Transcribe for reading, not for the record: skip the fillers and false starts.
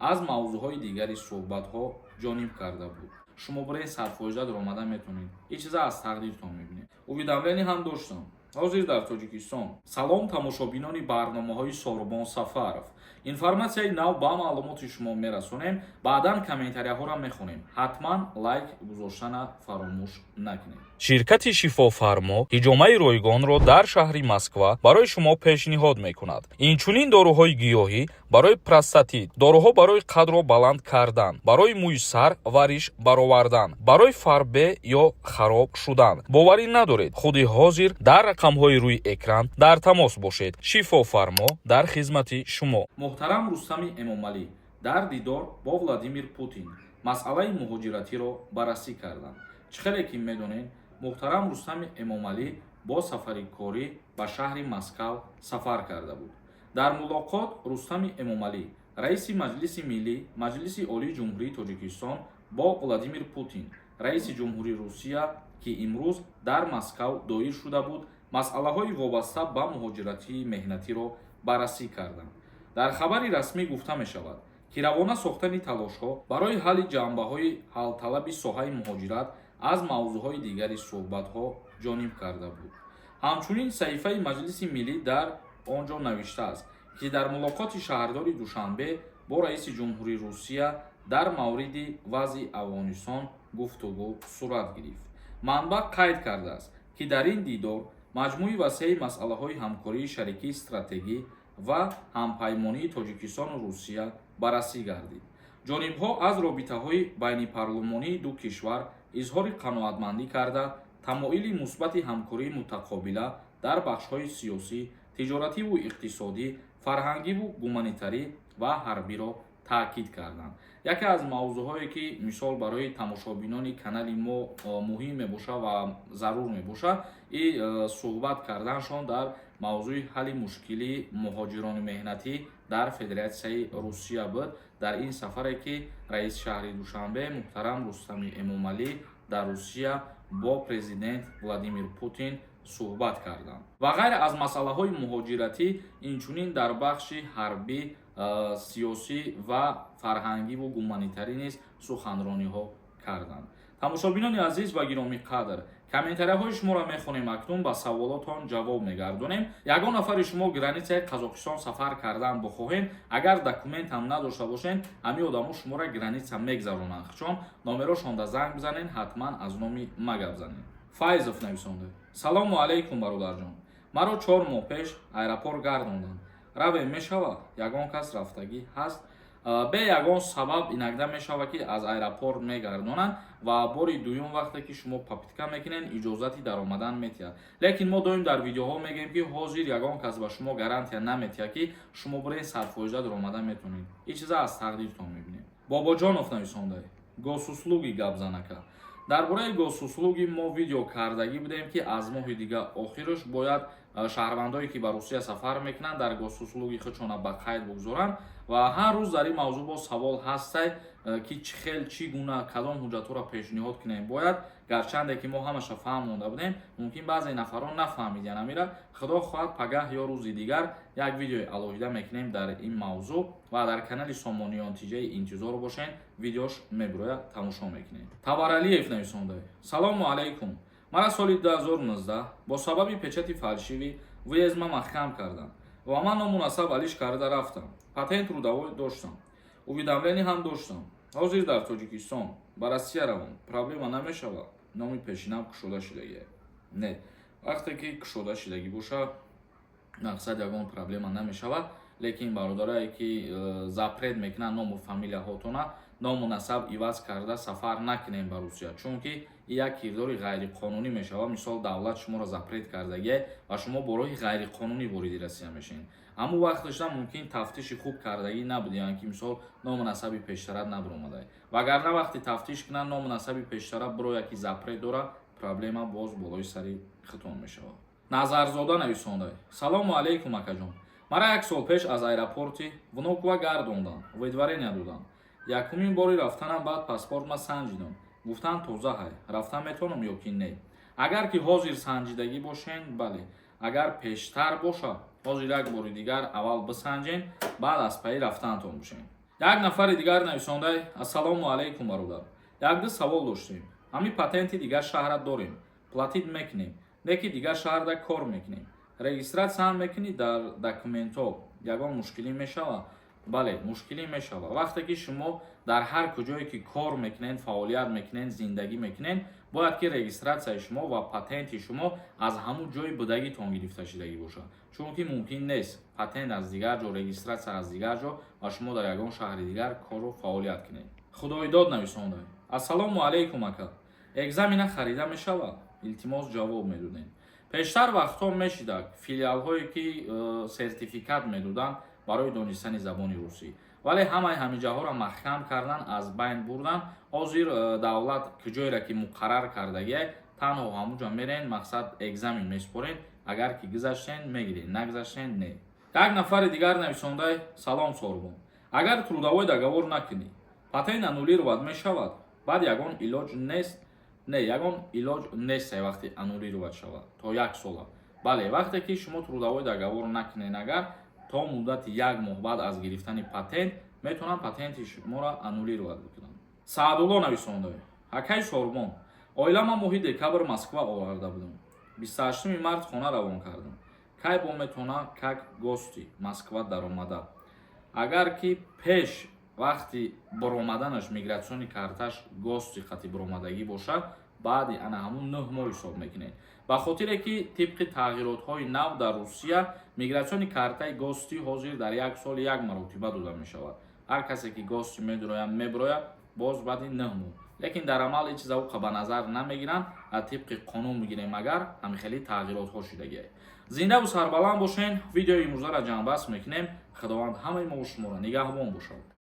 аз мавзӯъҳои дигари суҳбатҳо ҷониб карда буд. шумо барои 100% омада метавонед. Ин чиза аз тақдиртон мебинед. уведомление ҳам доштам. ҳозир дар Тоҷикистон. Салом тамошобинони барномаҳои Сорбон Сафаров. информатсияи нав ба маълумоти шумо мерасонем. баъдан комментарияҳоро мехонем. ҳатман лайк гузоштана фаромӯш накунед. ширкати Шифофармо ҳиҷомаи ройгонро дар шаҳри Москва барои шумо пешниҳод мекунад. инчунин доруҳои гиёҳӣ барои простатит, доруҳо барои қадро баланд кардан, барои мӯи сар ва риш баровардан, барои фарбе ё хароб шудан. боварӣ надоред, худи ҳозир дар рақамҳои рӯи экран дар тамос бошед. Шифофармо дар хизмати шумо. муҳтарам Рустами Эмомалӣ дар дидор бо Владимир Путин масъалаи муҳоҷиратиро баррасӣ карданд. чӣ хеле ки медонед, муҳтарам Рустами Эмомалӣ бо сафари корӣ ба шаҳри Москав сафар карда буд. дар мулоқот Рустами Эмомалӣ раиси Маҷлиси Миллӣ, Маҷлиси Олии Ҷумҳурии Тоҷикистон бо Владимир Путин, раиси Ҷумҳурии Русия, ки имрӯз дар Москав доир шуда буд, масъалаҳои вобаста ба муҳоҷиратии меҳнатиро баррасӣ карданд. дар хабари расмӣ гуфта мешавад, ки равона сохтани талошҳо барои ҳалли ҷанбаҳои ҳалталаби соҳаи муҳоҷират аз мавзӯъҳои дигари суҳбатҳо ҷониб карда буд. ҳамчунин саҳифаи Маҷлиси Миллӣ дар он ҷо навиштааст, ки дар мулоқоти шаҳрдори Душанбе бо раиси Ҷумҳурии Русия дар мавриди вазъи Афғонистон гуфтугӯ сурат гирифт. манбаъ қайд кардааст, ки дар ин дидор маҷмӯи васеъи масъалаҳои ҳамкории шарикии стратегӣ ва ҳампаймонии Тоҷикистону Русия баррасӣ гардид. ҷонибҳо аз робитаҳои байнипарлумонии ду кишвар изҳори қаноатмандӣ карда, тамоили мусбати ҳамкории мутақобила дар бахшҳои сиёсӣ, тиҷоративу иқтисодӣ, фарҳангиву гуманитарӣ ва ҳарбиро таъкид карданд. яке аз мавзӯъҳое ки мисол барои тамошобинони канали мо муҳим мебошад ва зарур мебошад, ин суҳбат карданшон дар мавзӯи ҳалли мушкилии муҳоҷирони меҳнатӣ дар Федератсияи Русия буд. дар ин сафаре ки раиси шаҳри Душанбе муҳтарам Рустами Эмомалӣ дар Русия бо президент Владимир Путин суҳбат карданд. ва ғайр аз масъалаҳои муҳоҷиратӣ, инчунин дар бахши ҳарбӣ, сиёсӣ ва фарҳангиву гуманитарӣ низ суханрониҳо карданд. тамошобинони азиз ва гиромиқадр, комментарияҳои шуморо мехонем. акнун ба саволотон ҷавоб мегардонем. ягон нафари шумо границаи Қазоқистон сафар кардан бихоҳед, агар документ ҳам надошта бошед, ҳамин одамо шуморо граница мегзаронанд. чун номерошонда занг бизанед, ҳатман аз номи ма гап занед. Файзов нависонда. салому алайкум бародарҷон. маро 4 моҳ пеш аэропорт гардонданд. равем мешавад, ягон кас рафтагӣ ҳаст? бе ягон сабаб инагда мешавад ки аз аэропорт мегардонанд ва бори дуюм вақте ки шумо попитка мекунед, иҷозати даромадан метиҳад. лекин мо доим дар видеоҳо мегӯем ки ҳозир ягон кас ба шумо гарантия наметиҳад ки шумо барои 100% даромада метавонед. ин чиза аз тақдиртон мебинед. бобоҷонов нависонда. госуслуги гапзанака. дар бораи госуслуги мо видео кардагӣ будем ки аз моҳи дига охираш бояд шаҳрвандое ки ба Русия сафар мекунанд дар госуслуги худшона ба қайд бигзоранд ва ҳар рӯз дар ин мавзӯъ бо савол ҳастай ки чӣ хел, чӣ гуна, кадом ҳуҷҷатҳоро пешниҳод кунем бояд. гарчанде ки мо ҳамаша фаҳм монда будем, мумкин баъзе нафарон нафаҳмиданд. амира худо хоҳад пагаҳ ё рӯзи дигар як видеои алоҳида мекунем дар ин мавзӯъ ва дар канали Сомониён тиҷаи интизор бошед. видеош мебурояд, тамошо мекунед. Таваралиев нависонда. салому алайкум. мара соли 2019 бо сабаби печати фалшивӣ виезма маҳкам карданд ва ман номунасаб алиш карда рафтам. патент трудовой доштам. уведомление ҳам доштам. ҳозир дар Тоҷикистон ба Россия равам. проблема намешавад. номи пешинам кушода шудагӣ. не, вақте ки кушода шудагӣ боша, мақсад ягон проблема намешавад. лекин бародарае ки запрет мекунанд ному фамилияҳотона, ному насаб иваз карда сафар накунем ба Русия, чунки як кирдори ғайриқонунӣ мешавад. мисол давлат шуморо запрет кардагӣ ва шумо бо роҳи ғайриқонунӣ вориди Россия мешавед. ҳамун вақташда мумкин тафтиши хуб кардагӣ набудиянд ки мисол ному насаби пештараб набиромадаед. вагарна вақти тафтиш кунанд ному насаби пештараб бироя ки запрет дорад, проблема боз болои сари хитон мешавад. назарзода нависонда. салому алайкум акаҷон. мара як сол пеш аз аэропорти Внукова гардонданд, уведомление доданд. якумин бори рафтанам баъд паспортма санҷидам. гуфтанд тоза ҳай, рафтан метавонам ё ки не. агар ки ҳозир санҷидагӣ бошед, бале. агар пештар бошад, ҳозир як бори дигар аввал бисанҷед, баъд аз пайи рафтантон бошед. як нафари дигар нависондай: ассалому алайкум бародар, якдиз савол доштем. Ҳамин патенти дигар шаҳрат дорем, платид мекунем, неки дигар шаҳрда кор мекунем, регистратсия ҳам мекунӣ дар документҳо, ягон мушкилӣ мешава? бале, мушкилӣ мешава. Вақте ки шумо дар ҳар куҷое ки кор мекунед, фаъолият мекунед, зиндагӣ мекунед, бояд ки регистратсияи шумо ва патенти шумо аз ҳамун ҷои будагитон гирифта шудагӣ бошад. Чунки мумкин нест патент аз дигар ҷо, регистратсия аз дигар ҷо ва шумо дар ягон шаҳри дигар кору фаъолият кунед. Худоидод нависонда: ассалому алайкум ака, экзамена харида мешавад? Илтимос ҷавоб медодем. Пештар вақтҳо мешида филиалҳое ки сертификат медоданд барои донистани забони русӣ, вале ҳамаи ҳамиҷаҳоро маҳкам кардан, аз байн бурдан. Ҳозир давлат куҷоеро ки муқаррар кардагиай, танҳо ҳамуҷа мерен, мақсад экзамен месупорен, агар ки гузаштен мегирен, нагузаштен не. Як нафари дигар нависондай: салом Сорбон, агар трудовой договор накунӣ, патент аннулировад мешавад? Баъд ягон илоҷ нест? Не, ягон илоҷ нест вақте аннулировад шавад то 1 сола. Бале, вақте ки шумо трудовой договор накунед, агар то муддати 1 моҳ баъд аз гирифтани патент метавонанд патенти шуморо аннулировад бикунанд. Саадулло нависондаед: ҳакай Сорбон, оилама моҳи декабр Москва оварда будам. 28 март хона равон кардам. Кай бо метавона как гости Москва даромада? Агар ки пеш вақти баромаданаш мигратсиони карташ гости хати баромадагӣ бошад, баъди ана ҳамун 9 моҳ ҳисоб мекунед. Ба хотире ки тибқи тағйиротҳои нав дар Русия мигратсиони картаи гости ҳозир дар 1 сол 1 маротиба дода мешавад. Ҳар касе ки гости меброяд боз баъди 9 моҳ. Лекин дар амал ҳеҷ чиза ба назар намегиранд, аз тибқи қонун мегирем, агар ҳамихели тағйиротҳо шудагиай. Зиндаву сарбаланд бошен. Видеои имрӯзаро ҷамъбаст мекунем. Худованд ҳамаи мо шуморо нигаҳбон бошад.